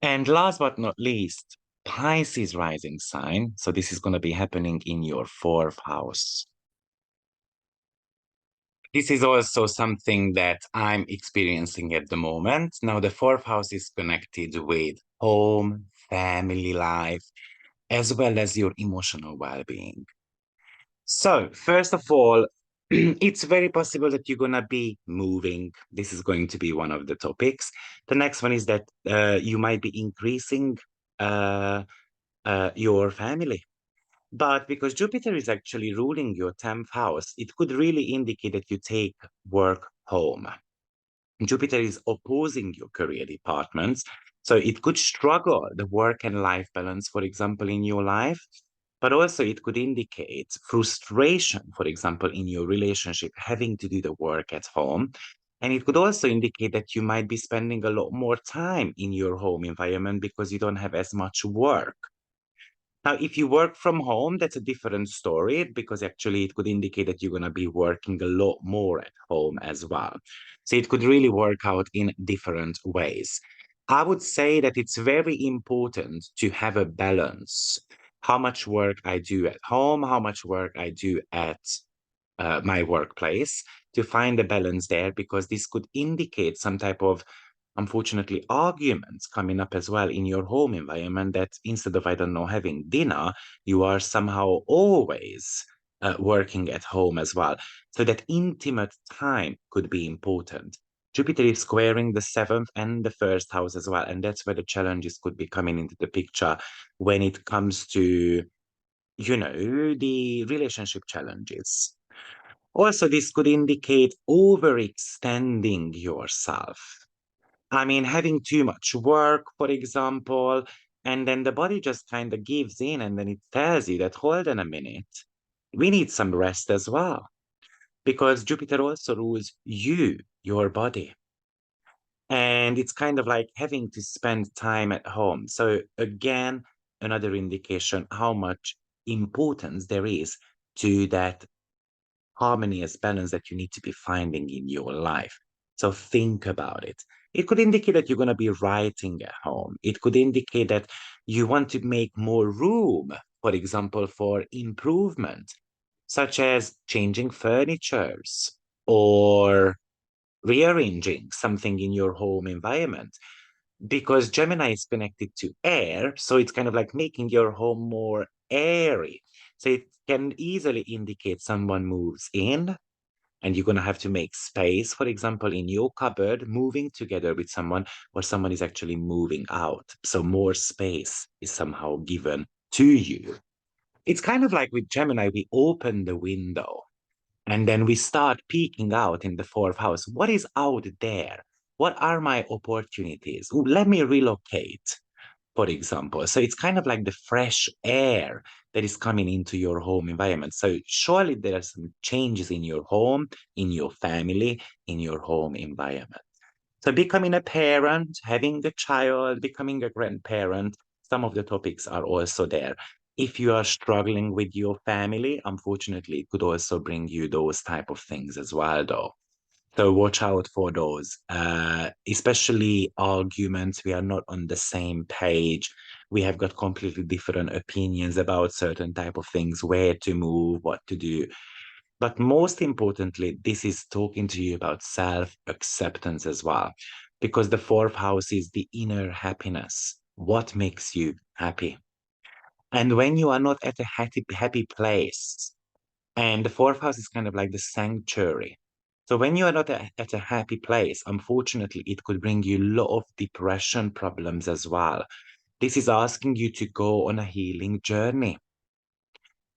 And last but not least, Pisces rising sign. So this is going to be happening in your fourth house. This is also something that I'm experiencing at the moment. Now, the fourth house is connected with home, family life, as well as your emotional well-being. So, first of all, it's very possible that you're going to be moving. This is going to be one of the topics. The next one is that you might be increasing uh, your family. But because Jupiter is actually ruling your 10th house, it could really indicate that you take work home. Jupiter is opposing your career departments. So it could struggle the work and life balance, for example, in your life, but also it could indicate frustration, for example, in your relationship, having to do the work at home. And it could also indicate that you might be spending a lot more time in your home environment because you don't have as much work. Now, if you work from home, that's a different story because actually it could indicate that you're going to be working a lot more at home as well. So it could really work out in different ways. I would say that it's very important to have a balance. How much work I do at home, how much work I do at my workplace, to find a balance there because this could indicate some type of, unfortunately, arguments coming up as well in your home environment, that instead of, I don't know, having dinner, you are somehow always working at home as well. So that intimate time could be important. Jupiter is squaring the seventh and the first house as well. And that's where the challenges could be coming into the picture when it comes to, the relationship challenges. Also, this could indicate overextending yourself. I mean, having too much work, for example, and then the body just kind of gives in and then it tells you that, hold on a minute, we need some rest as well. Because Jupiter also rules you, your body. And it's kind of like having to spend time at home. So, again, another indication how much importance there is to that harmonious balance that you need to be finding in your life. So think about it. It could indicate that you're going to be writing at home. It could indicate that you want to make more room, for example, for improvement, such as changing furnitures or rearranging something in your home environment. Because Gemini is connected to air, so it's kind of like making your home more airy. So it can easily indicate someone moves in and you're going to have to make space, for example, in your cupboard, moving together with someone, or someone is actually moving out. So more space is somehow given to you. It's kind of like with Gemini, we open the window and then we start peeking out in the fourth house. What is out there? What are my opportunities? Ooh, let me relocate, for example. So it's kind of like the fresh air that is coming into your home environment. So surely there are some changes in your home, in your family, in your home environment. So becoming a parent, having a child, becoming a grandparent, some of the topics are also there. If you are struggling with your family, unfortunately, it could also bring you those type of things as well, though. So watch out for those, especially arguments. We are not on the same page. We have got completely different opinions about certain type of things, where to move, what to do. But most importantly, this is talking to you about self-acceptance as well, because the fourth house is the inner happiness. What makes you happy? And when you are not at a happy place, and the fourth house is kind of like the sanctuary. So when you are not at a happy place, unfortunately, it could bring you a lot of depression problems as well. This is asking you to go on a healing journey,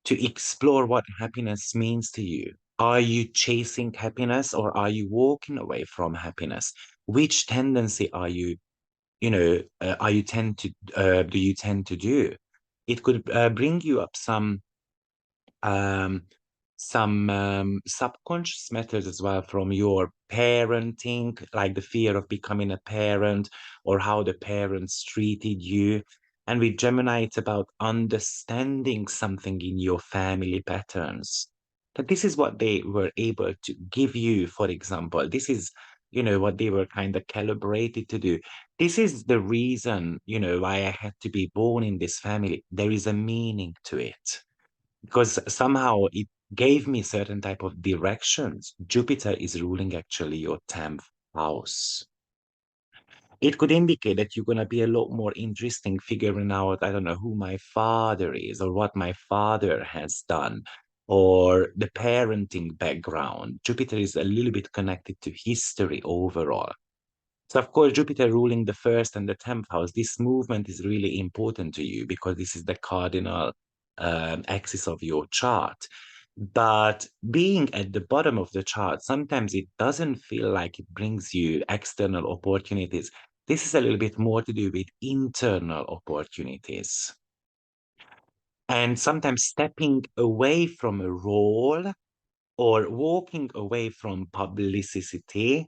to explore what happiness means to you. Are you chasing happiness or are you walking away from happiness? Which tendency are you, are you tend to, do you tend to do? It could bring you up um, some subconscious matters as well from your parenting, like the fear of becoming a parent or how the parents treated you. And with Gemini, it's about understanding something in your family patterns. That this is what they were able to give you, for example. This is, what they were kind of calibrated to do. This is the reason, why I had to be born in this family. There is a meaning to it because somehow it gave me certain type of directions. Jupiter is ruling actually your 10th house. It could indicate that you're going to be a lot more interesting figuring out, I don't know, who my father is or what my father has done or the parenting background. Jupiter is a little bit connected to history overall. So, of course, Jupiter ruling the first and the 10th house, this movement is really important to you because this is the cardinal axis of your chart. But being at the bottom of the chart, sometimes it doesn't feel like it brings you external opportunities. This is a little bit more to do with internal opportunities. And sometimes stepping away from a role or walking away from publicity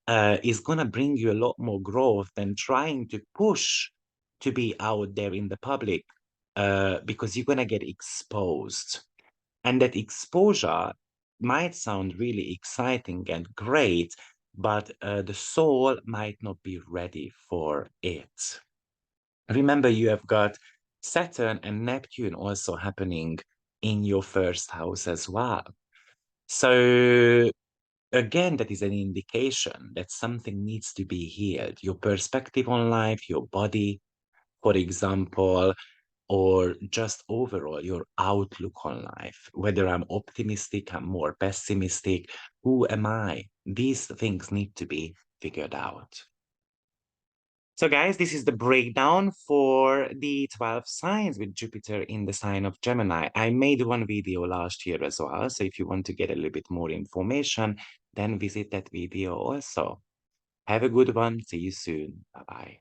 is going to bring you a lot more growth than trying to push to be out there in the public because you're going to get exposed. And that exposure might sound really exciting and great, but the soul might not be ready for it. Remember, you have got Saturn and Neptune also happening in your first house as well. So again, that is an indication that something needs to be healed. Your perspective on life, your body, for example, or just overall your outlook on life. Whether I'm optimistic, I'm more pessimistic, who am I? These things need to be figured out. So, guys, this is the breakdown for the 12 signs with Jupiter in the sign of Gemini. I made one video last year as well. So, if you want to get a little bit more information, then visit that video also. Have a good one. See you soon. Bye bye.